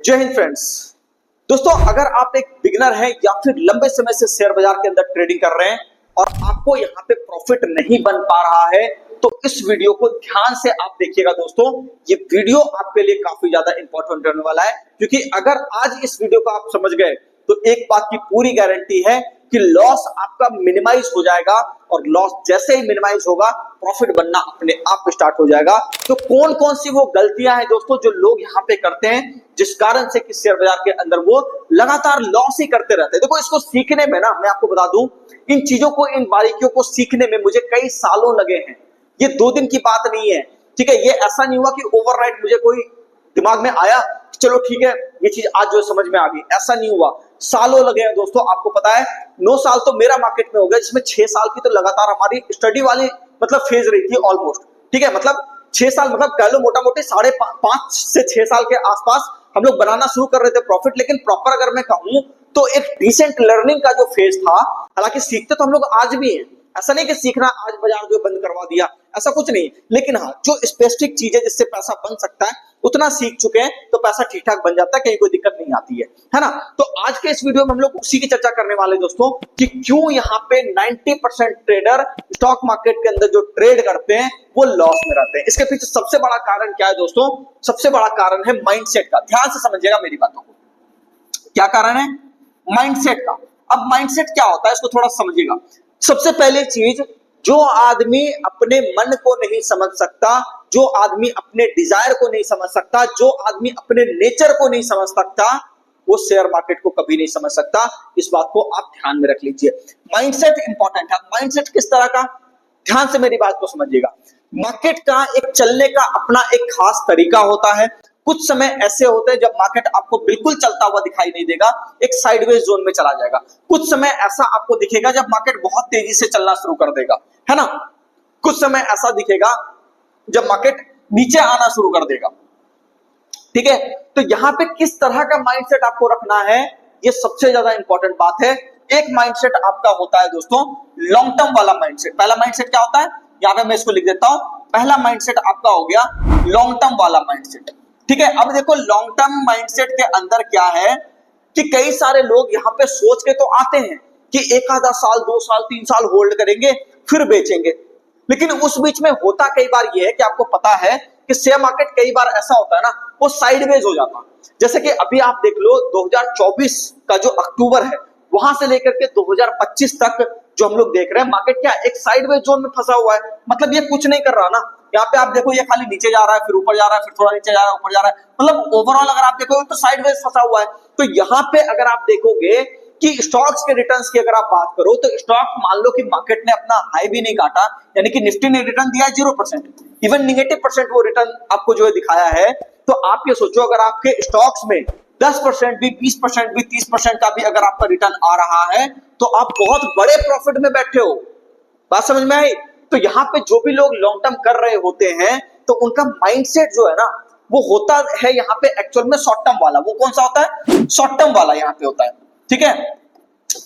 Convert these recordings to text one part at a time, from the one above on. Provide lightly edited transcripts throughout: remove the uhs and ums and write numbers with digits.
जय हिंद फ्रेंड्स। दोस्तों, अगर आप एक बिगिनर हैं या फिर लंबे समय से शेयर बाजार के अंदर ट्रेडिंग कर रहे हैं और आपको यहाँ पे प्रॉफिट नहीं बन पा रहा है, तो इस वीडियो को ध्यान से आप देखिएगा। दोस्तों, ये वीडियो आपके लिए काफी ज्यादा इंपॉर्टेंट होने वाला है, क्योंकि अगर आज इस वीडियो को आप समझ गए तो एक बात की पूरी गारंटी है कि लॉस आपका मिनिमाइज हो जाएगा, और लॉस जैसे ही मिनिमाइज होगा प्रॉफिट बनना अपने आप स्टार्ट हो जाएगा। तो कौन कौन सी वो गलतियां हैं दोस्तों जो लोग यहाँ पे करते हैं, जिस कारण से कि शेयर बाजार के अंदर वो लगातार लॉस ही करते रहते हैं। देखो, इसको सीखने में ना, मैं आपको बता दूं, इन चीजों को, इन बारीकियों को सीखने में मुझे कई सालों लगे हैं। ये 2 दिन की बात नहीं है, ठीक है। ये ऐसा नहीं हुआ कि ओवरनाइट मुझे कोई दिमाग में आया, चलो ठीक है ये चीज आज जो समझ में आ गई, ऐसा नहीं हुआ। सालों लगे हैं दोस्तों। आपको पता है 9 साल तो मेरा मार्केट में हो गया, जिसमें 6 साल की तो लगातार हमारी स्टडी वाली मतलब फेज रही थी ऑलमोस्ट, ठीक है। मतलब 6 साल मतलब कह लो मोटा मोटी 5.5 से 6 साल के आसपास हम लोग बनाना शुरू कर रहे थे प्रॉफिट। लेकिन प्रॉपर अगर मैं कहूं तो एक डिसेंट लर्निंग का जो फेज था, हालांकि सीखते तो हम लोग आज भी हैं, ऐसा नहीं कि सीखना आज बाजार जो बंद करवा दिया, ऐसा कुछ नहीं। लेकिन हाँ, जो स्पेसिफिक चीजें जिससे पैसा बन सकता है उतना सीख चुके हैं, तो पैसा ठीक ठाक बन जाता है, कहीं कोई दिक्कत नहीं आती है ना। तो आज के इस वीडियो में हम लोग उसी की चर्चा करने वाले दोस्तों, कि क्यों यहाँ पे 90% ट्रेडर स्टॉक मार्केट के अंदर जो ट्रेड करते हैं वो लॉस में रहते हैं। इसके पीछे सबसे बड़ा कारण क्या है दोस्तों? सबसे बड़ा कारण है माइंडसेट का। ध्यान से समझिएगा मेरी बातों को। क्या कारण है? माइंडसेट का। अब माइंडसेट क्या होता है इसको थोड़ा समझिएगा। सबसे पहली चीज, जो आदमी अपने मन को नहीं समझ सकता, जो आदमी अपने डिजायर को नहीं समझ सकता, जो आदमी अपने नेचर को नहीं समझ सकता, वो शेयर मार्केट को कभी नहीं समझ सकता। इस बात को आप ध्यान में रख लीजिए। माइंडसेट इंपॉर्टेंट है। माइंडसेट किस तरह का? ध्यान से मेरी बात को समझिएगा। मार्केट का एक चलने का अपना एक खास तरीका होता है। कुछ समय ऐसे होते हैं जब मार्केट आपको बिल्कुल चलता हुआ दिखाई नहीं देगा, एक साइडवेज जोन में चला जाएगा। कुछ समय ऐसा आपको दिखेगा जब मार्केट बहुत तेजी से चलना शुरू कर देगा, है ना। कुछ समय ऐसा दिखेगा जब मार्केट नीचे आना शुरू कर देगा, ठीक है। तो यहां पे किस तरह का माइंडसेट आपको रखना है, ये सबसे ज्यादा इंपॉर्टेंट बात है। एक माइंडसेट आपका होता है दोस्तों लॉन्ग टर्म वाला माइंडसेट। पहला माइंडसेट क्या होता है, यहां पे मैं इसको लिख देता हूं। पहला माइंडसेट आपका हो गया लॉन्ग टर्म वाला माइंडसेट, ठीक है। अब देखो, लॉन्ग टर्म माइंडसेट के अंदर क्या है कि कई सारे लोग यहाँ पे सोच के तो आते हैं कि 1 आधा साल, 2 साल, 3 साल होल्ड करेंगे फिर बेचेंगे। लेकिन उस बीच में होता कई बार ये है कि आपको पता है कि शेयर मार्केट कई बार ऐसा होता है ना, वो साइडवेज हो जाता है। जैसे कि अभी आप देख लो 2024 का जो अक्टूबर है, वहां से लेकर के 2025 तक जो हम लोग देख रहे हैं, मार्केट क्या एक साइडवेज जोन में फंसा हुआ है। मतलब ये कुछ नहीं कर रहा ना। यहाँ पे आप देखो, ये खाली नीचे जा रहा है, फिर ऊपर जा रहा है, फिर थोड़ा नीचे जा रहा है, ऊपर जा रहा है। मतलब ओवरऑल अगर आप देखोगे तो साइडवेज फंसा हुआ है। तो यहाँ पे अगर आप देखोगे कि स्टॉक्स के रिटर्न्स की अगर आप बात करो, तो स्टॉक मान लो कि मार्केट ने अपना हाई भी नहीं काटा, यानी कि निफ्टी ने रिटर्न दिया 0%, इवन -% वो रिटर्न आपको जो है दिखाया है। तो आप ये सोचो, अगर आपके स्टॉक्स में 10% भी, 20% भी, 30% का भी अगर आपका रिटर्न आ रहा है, तो आप बहुत बड़े प्रॉफिट में बैठे हो। बात समझ में आई? तो यहाँ पे जो भी लोग लॉन्ग टर्म कर रहे होते हैं, तो उनका माइंडसेट जो है ना, वो होता है यहाँ पे एक्चुअल में शॉर्ट टर्म वाला। वो कौन सा होता है? शॉर्ट टर्म वाला यहाँ पे होता है, ठीक है।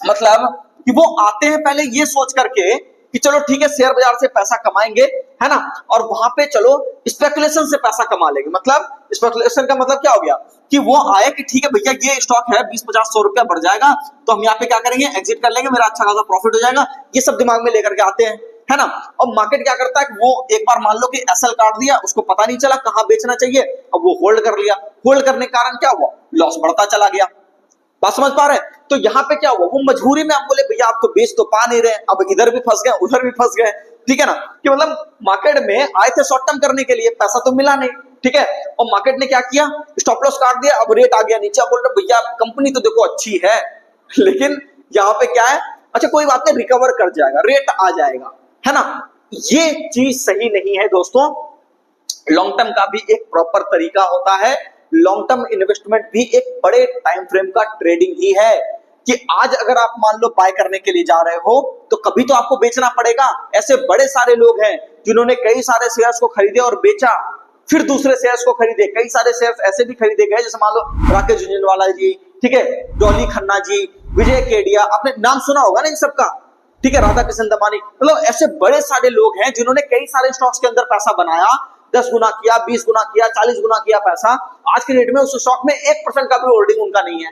मतलब कि वो आते हैं पहले ये सोच करके कि चलो ठीक है शेयर बाजार से पैसा कमाएंगे, है ना, और वहां पे चलो स्पेकुलेशन से पैसा कमा लेंगे। मतलब स्पेकुलेशन का मतलब क्या हो गया कि वो आए कि ठीक है भैया ये स्टॉक है, 20, 50, 100 रुपया बढ़ जाएगा, तो हम यहाँ पे क्या करेंगे, एग्जिट कर लेंगे, मेरा अच्छा खासा प्रॉफिट हो जाएगा। ये सब दिमाग में लेकर के आते हैं, है ना। और मार्केट क्या करता है, वो एक बार मान लो कि एसएल काट दिया, उसको पता नहीं चला कहां बेचना चाहिए, अब वो होल्ड कर लिया। होल्ड करने के कारण क्या हुआ, लॉस बढ़ता चला गया। बात समझ पा रहे हैं? तो यहाँ पे क्या हुआ, वो मजबूरी में आप बोले भैया आप तो बेच तो पा नहीं रहे, अब इधर भी फंस गए, उधर भी फंस गए, ठीक है ना। कि मतलब मार्केट में आए थे शॉर्ट टर्म करने के लिए, पैसा तो मिला नहीं, ठीक है। और मार्केट ने क्या किया, स्टॉप लॉस काट दिया, अब रेट आ गया नीचे, बोल रहे भैया कंपनी तो देखो अच्छी है, लेकिन यहाँ पे क्या है, अच्छा कोई बात नहीं, रिकवर कर जाएगा, रेट आ जाएगा, है ना। ये चीज सही नहीं है दोस्तों। लॉन्ग टर्म का भी एक प्रॉपर तरीका होता है। लॉन्ग टर्म इन्वेस्टमेंट भी एक बड़े टाइम फ्रेम का ट्रेडिंग ही है, कि आज अगर आप मान लो बाय करने के लिए जा रहे हो, तो कभी तो आपको बेचना पड़ेगा। ऐसे बड़े सारे लोग हैं जिन्होंने कई सारे शेयर्स को खरीदे और बेचा, फिर दूसरे शेयर्स को खरीदे। कई सारे शेयर्स ऐसे भी खरीदे गए, जैसे मान लो राकेश झुंझुनवाला जी, ठीक है, डॉली खन्ना जी, विजय केडिया, आपने नाम सुना होगा ना इन सबका, ठीक है, राधा कृष्ण दमानी। मतलब ऐसे बड़े सारे लोग हैं जिन्होंने कई सारे स्टॉक्स के अंदर पैसा बनाया, 10 गुना किया, 20 गुना किया, 40 गुना किया पैसा। आज की डेट में उस स्टॉक में 1% का भी होल्डिंग उनका नहीं है।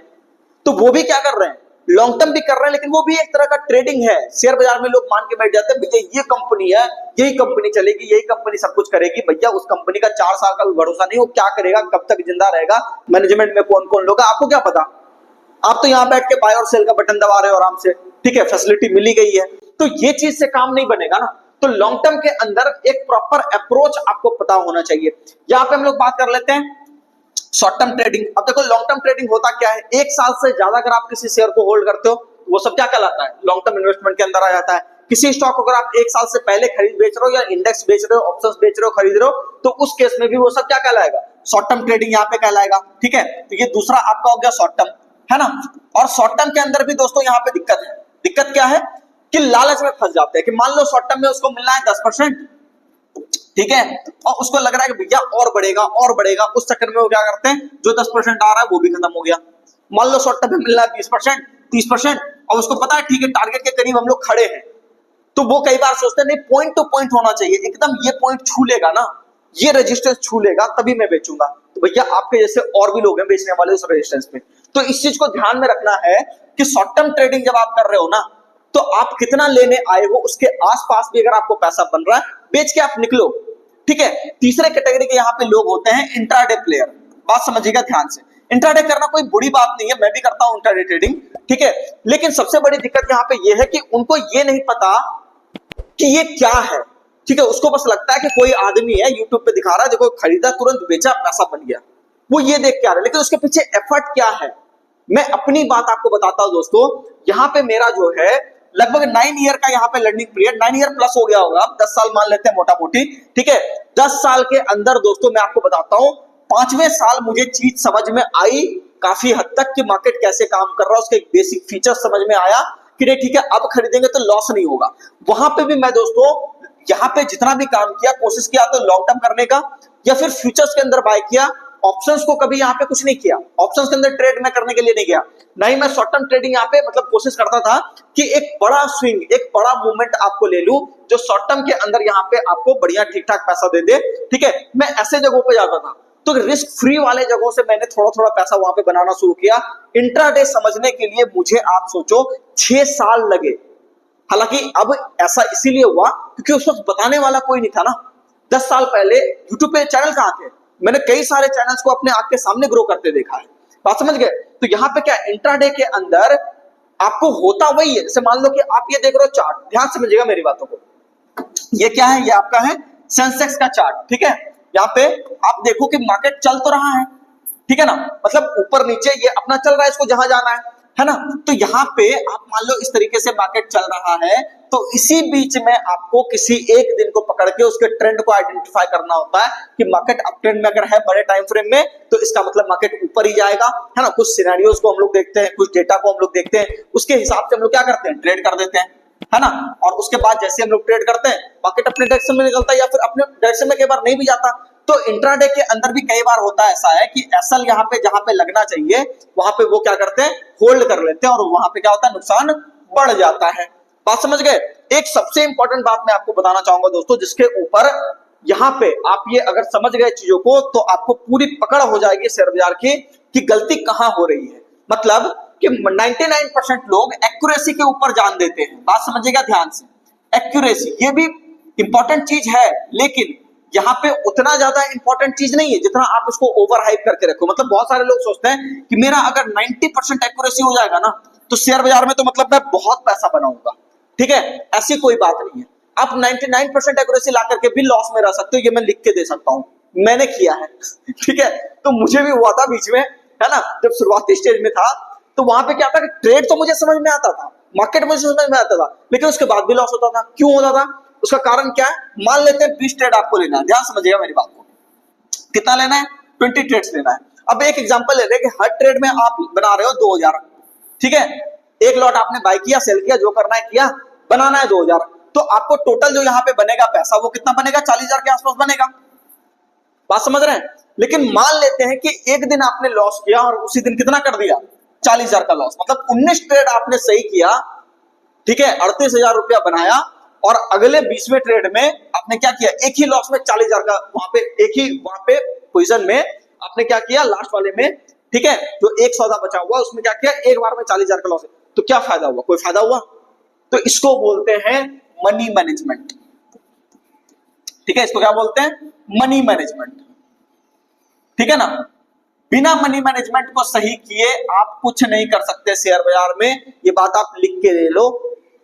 तो वो भी क्या कर रहे हैं, लॉन्ग टर्म भी कर रहे हैं, लेकिन वो भी एक तरह का ट्रेडिंग है। शेयर बाजार में लोग मान के बैठ जाते हैं भैया ये कंपनी है, यही कंपनी चलेगी, यही कंपनी सब कुछ करेगी। भैया उस कंपनी का 4 साल का भी भरोसा नहीं, वो क्या करेगा, कब तक जिंदा रहेगा, मैनेजमेंट में कौन कौन लोग, आपको क्या पता। आप तो यहाँ बैठ के बाय और सेल का बटन दबा रहे हो आराम से, ठीक है, फैसिलिटी मिली गई है। तो ये चीज से काम नहीं बनेगा ना। तो लॉन्ग टर्म के अंदर एक प्रॉपर अप्रोच आपको पता होना चाहिए। यहाँ पे हम लोग बात कर लेते हैं शॉर्ट टर्म ट्रेडिंग। अब देखो लॉन्ग टर्म ट्रेडिंग होता क्या है, एक साल से ज्यादा अगर आप किसी शेयर को होल्ड करते हो वो सब क्या कहलाता है, लॉन्ग टर्म इन्वेस्टमेंट के अंदर आ जाता है। किसी स्टॉक को अगर आप एक साल से पहले खरीद बेच रहे हो या इंडेक्स बेच रहे हो, ऑप्शंस बेच रहे हो, खरीद रहे हो, तो उस केस में भी वो सब क्या कहलाएगा, शॉर्ट टर्म ट्रेडिंग यहाँ पे कहलाएगा। ठीक है, तो ये दूसरा आपका हो गया शॉर्ट टर्म, है ना। और शॉर्ट टर्म के अंदर भी दोस्तों यहाँ पे दिक्कत है। दिक्कत क्या है कि लालच में फंस जाते हैं कि मान लो शॉर्ट टर्म में उसको मिलना है 10%, ठीक है, और उसको लग रहा है कि भैया और बढ़ेगा और बढ़ेगा, उस चक्कर में वो क्या करते हैं, जो 10% आ रहा है वो भी खत्म हो गया। मान लो शॉर्ट टर्म में मिल रहा है 20%, 30%, और उसको पता है ठीक है टारगेट के करीब हम लोग खड़े हैं, तो वो कई बार सोचते हैं नहीं पॉइंट टू पॉइंट होना चाहिए, एकदम ये पॉइंट छू लेगा ना, ये रेजिस्टेंस छू लेगा तभी मैं बेचूंगा। तो भैया आपके जैसे और भी लोग हैं बेचने वाले उस रेजिस्टेंस पे। तो इस चीज को ध्यान में रखना है कि शॉर्ट टर्म ट्रेडिंग जब आप कर रहे हो ना, तो आप कितना लेने आए हो उसके आसपास भी अगर आपको पैसा बन रहा है, बेच के आप निकलो। ठीक है, तीसरे कैटेगरी के यहाँ पे लोग होते हैं इंट्राडे प्लेयर। बात समझिएगा ध्यान से, इंट्राडे करना कोई बुरी बात नहीं है, मैं भी करता हूं इंट्राडे ट्रेडिंग, ठीक है, लेकिन सबसे बड़ी दिक्कत यहाँ पे ये है कि उनको ये नहीं पता कि ये क्या है। ठीक है, उसको बस लगता है कि कोई आदमी है यूट्यूब पे दिखा रहा है, देखो खरीदा तुरंत बेचा पैसा बन गया, वो ये देख के आ रहा है, लेकिन उसके पीछे एफर्ट क्या है। मैं अपनी बात आपको बताता हूं दोस्तों, यहाँ पे मेरा जो है लगभग 9 ईयर का यहाँ पे लर्निंग पीरियड, 9 ईयर प्लस हो गया होगा, 10 साल मान लेते हैं मोटा मोटी। ठीक है, 10 साल के अंदर दोस्तों मैं आपको बताता हूं, 5वें साल मुझे चीज समझ में आई काफी हद तक कि मार्केट कैसे काम कर रहा है, उसके बेसिक फीचर समझ में आया कि नहीं ठीक है अब खरीदेंगे तो लॉस नहीं होगा। वहां पे भी मैं दोस्तों यहाँ पे जितना भी काम किया, कोशिश किया तो लॉन्ग टर्म करने का, या फिर फ्यूचर्स के अंदर बाय किया। ऑप्शंस को कभी यहाँ पे कुछ नहीं किया, ऑप्शंस के अंदर ट्रेड में करने के लिए नहीं गया, नहीं मैं शॉर्ट टर्म ट्रेडिंग यहाँ पे मतलब कोशिश करता था कि एक बड़ा स्विंग, एक बड़ा मूवमेंट आपको ले लूं जो शॉर्ट टर्म के अंदर यहाँ पे आपको बढ़िया ठीक ठाक पैसा दे दे। ठीक है, मैं ऐसे जगहों पे जाता था, तो रिस्क फ्री वाले जगहों से मैंने थोड़ा थोड़ा पैसा वहां पे बनाना शुरू किया। इंट्राडे समझने के लिए मुझे आप सोचो 6 साल लगे। हालांकि अब ऐसा इसीलिए हुआ क्योंकि उस वक्त बताने वाला कोई नहीं था ना। 10 साल पहले यूट्यूब पे चैनल कहां थे, मैंने कई सारे चैनल्स को अपने आंख के सामने ग्रो करते देखा है। बात समझ गए। तो यहाँ पे क्या इंट्राडे के अंदर आपको होता वही है, जैसे मान लो कि आप ये देख रहे हो चार्ट, ध्यान समझिएगा मेरी बातों को, ये क्या है, ये आपका है सेंसेक्स का चार्ट। ठीक है, यहाँ पे आप देखो कि मार्केट चल तो रहा है, ठीक है ना, मतलब ऊपर नीचे ये अपना चल रहा है, इसको जहां जाना है ना। तो यहाँ पे आप मान लो इस तरीके से मार्केट चल रहा है, तो इसी बीच में आपको किसी एक दिन को पकड़ के उसके ट्रेंड को आइडेंटिफाई करना होता है कि मार्केट अप ट्रेंड में अगर है बड़े टाइम फ्रेम में, तो इसका मतलब मार्केट ऊपर ही जाएगा, है ना। कुछ सिनेरियोस को हम लोग देखते हैं, कुछ डेटा को हम लोग देखते हैं, उसके हिसाब से हम लोग क्या करते हैं, ट्रेड कर देते हैं, है ना। और उसके बाद जैसे हम लोग ट्रेड करते हैं, मार्केट अपने डायरेक्शन में निकलता है या फिर अपने डायरेक्शन में कई बार नहीं भी जाता। तो इंट्राडे के अंदर भी कई बार होता ऐसा है कि एसएल यहाँ पे जहां पे लगना चाहिए वहां पे वो क्या करते हैं, होल्ड कर लेते हैं, और वहां पे क्या होता है, नुकसान बढ़ जाता है। बात समझ गए। एक सबसे इंपॉर्टेंट बात मैं आपको बताना चाहूंगा दोस्तों, जिसके ऊपर यहाँ पे आप ये अगर समझ गए चीजों को, तो आपको पूरी पकड़ हो जाएगी शेयर बाजार की कि गलती कहां हो रही है। मतलब कि 99% लोग एक्यूरेसी के ऊपर जान देते हैं। बात समझिएगा ध्यान से, एक्यूरेसी ये भी इंपॉर्टेंट चीज है, लेकिन यहाँ पे उतना ज्यादा इंपॉर्टेंट चीज नहीं है जितना आप इसको ओवर हाइप करके रखो। मतलब बहुत सारे लोग सोचते हैं कि मेरा अगर 90% एक्यूरेसी हो जाएगा ना, तो शेयर बाजार में तो मतलब मैं बहुत पैसा बनाऊंगा। ठीक है, ऐसी कोई बात नहीं है। आप 99% एक्यूरेसी ला करके भी लॉस में रह सकते हो, ये मैं लिख के दे सकता हूं, मैंने किया है। ठीक है, तो मुझे भी हुआ था बीच में, है ना, जब शुरुआती स्टेज में था, तो वहां पे क्या था कि ट्रेड तो मुझे समझ में आता था, मार्केट मुझे समझ में आता था, लेकिन उसके बाद भी लॉस होता था। क्यों होता था, उसका कारण क्या है। मान लेते हैं 20 ट्रेड आपको लेना है, ध्यान समझिएगा मेरी बात को, कितना लेना है, 20 ट्रेड्स लेना है। अब एक एग्जांपल ले रहे हैं कि हर ट्रेड में आप बना रहे हो 2000, ठीक है, एक लॉट आपने बाय किया, सेल किया, जो करना है किया, बनाना है 2000, तो आपको टोटल जो यहाँ पे बनेगा पैसा वो कितना बनेगा, 40,000 के आसपास बनेगा। बात समझ रहे हैं। लेकिन मान लेते हैं कि एक दिन आपने लॉस किया और उसी दिन कितना कर दिया, 40,000 का लॉस, मतलब 19 ट्रेड आपने सही किया, ठीक है, 38,000 रुपया बनाया, और अगले 20वें ट्रेड में आपने क्या किया, एक ही लॉस में 40,000 का वहां पे पोजीशन में आपने क्या किया, लास्ट वाले में, ठीक है, जो एक सौदा बचा हुआ उसमें क्या किया, एक बार में 40,000 का लॉस है, तो क्या फायदा हुआ, कोई फायदा हुआ? तो इसको बोलते हैं मनी मैनेजमेंट, ठीक है, इसको क्या बोलते हैं, मनी मैनेजमेंट, ठीक है ना। बिना मनी मैनेजमेंट को सही किए आप कुछ नहीं कर सकते शेयर बाजार में, ये बात आप लिख के ले लो।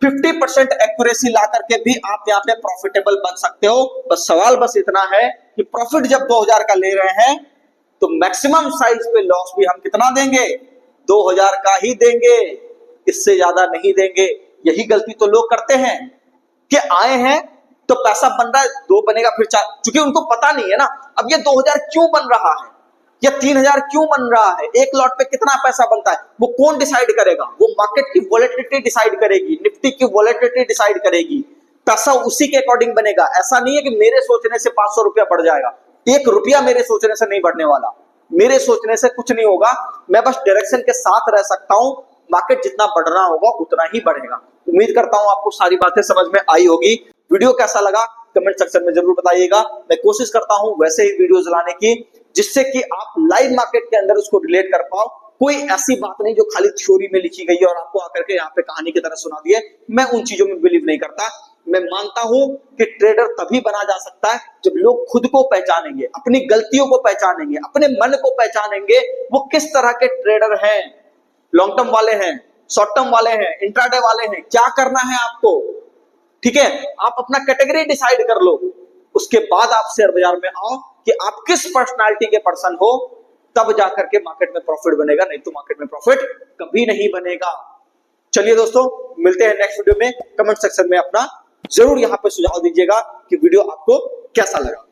50% एक्यूरेसी ला करके भी आप यहाँ पे प्रॉफिटेबल बन सकते हो। बस सवाल बस इतना है कि प्रॉफिट जब 2000 का ले रहे हैं तो मैक्सिमम साइज पे लॉस भी हम कितना देंगे, 2000 का ही देंगे, इससे ज्यादा नहीं देंगे। यही गलती तो लोग करते हैं कि आए हैं तो पैसा बन रहा है, 2 बनेगा फिर 4, क्योंकि उनको पता नहीं है ना अब ये 2000 क्यों बन रहा है या 3000 क्यों बन रहा है, एक लॉट पे कितना पैसा बनता है, वो कौन डिसाइड करेगा, वो मार्केट की वॉलेटिलिटी डिसाइड करेगी, निफ्टी की वॉलेटिलिटी डिसाइड करेगी, पैसा उसी के अकॉर्डिंग बनेगा। ऐसा नहीं है कि मेरे सोचने से 500 रुपया बढ़ जाएगा, 1 रुपया मेरे सोचने से नहीं बढ़ने वाला, मेरे सोचने से कुछ नहीं होगा, मैं बस डायरेक्शन के साथ रह सकता हूं, मार्केट जितना बढ़ना होगा उतना ही बढ़ेगा। उम्मीद करता हूं आपको सारी बातें समझ में आई होगी। वीडियो कैसा लगा कमेंट सेक्शन में जरूर बताइएगा। मैं कोशिश करता हूं वैसे ही वीडियोस लाने की जिससे कि आप लाइव मार्केट के अंदर उसको रिलेट कर पाओ। कोई ऐसी बात नहीं जो खाली थ्योरी में लिखी गई है और आपको आकर के यहाँ पे कहानी की तरह सुना दी है, मैं उन चीजों में बिलीव नहीं करता। मैं मानता हूं कि ट्रेडर तभी बना जा सकता है जब लोग खुद को पहचानेंगे, अपनी गलतियों को पहचानेंगे, अपने मन को पहचानेंगे, वो किस तरह के ट्रेडर हैं, लॉन्ग टर्म वाले हैं, शॉर्ट टर्म वाले हैं, इंट्राडे वाले हैं, क्या करना है आपको, ठीक है, आप अपना कैटेगरी डिसाइड कर लो, उसके बाद आप शेयर बाजार में आओ कि आप किस पर्सनालिटी के पर्सन हो, तब जाकर के मार्केट में प्रॉफिट बनेगा, नहीं तो मार्केट में प्रॉफिट कभी नहीं बनेगा। चलिए दोस्तों, मिलते हैं नेक्स्ट वीडियो में। कमेंट सेक्शन में अपना जरूर यहां पे सुझाव दीजिएगा कि वीडियो आपको कैसा लगा।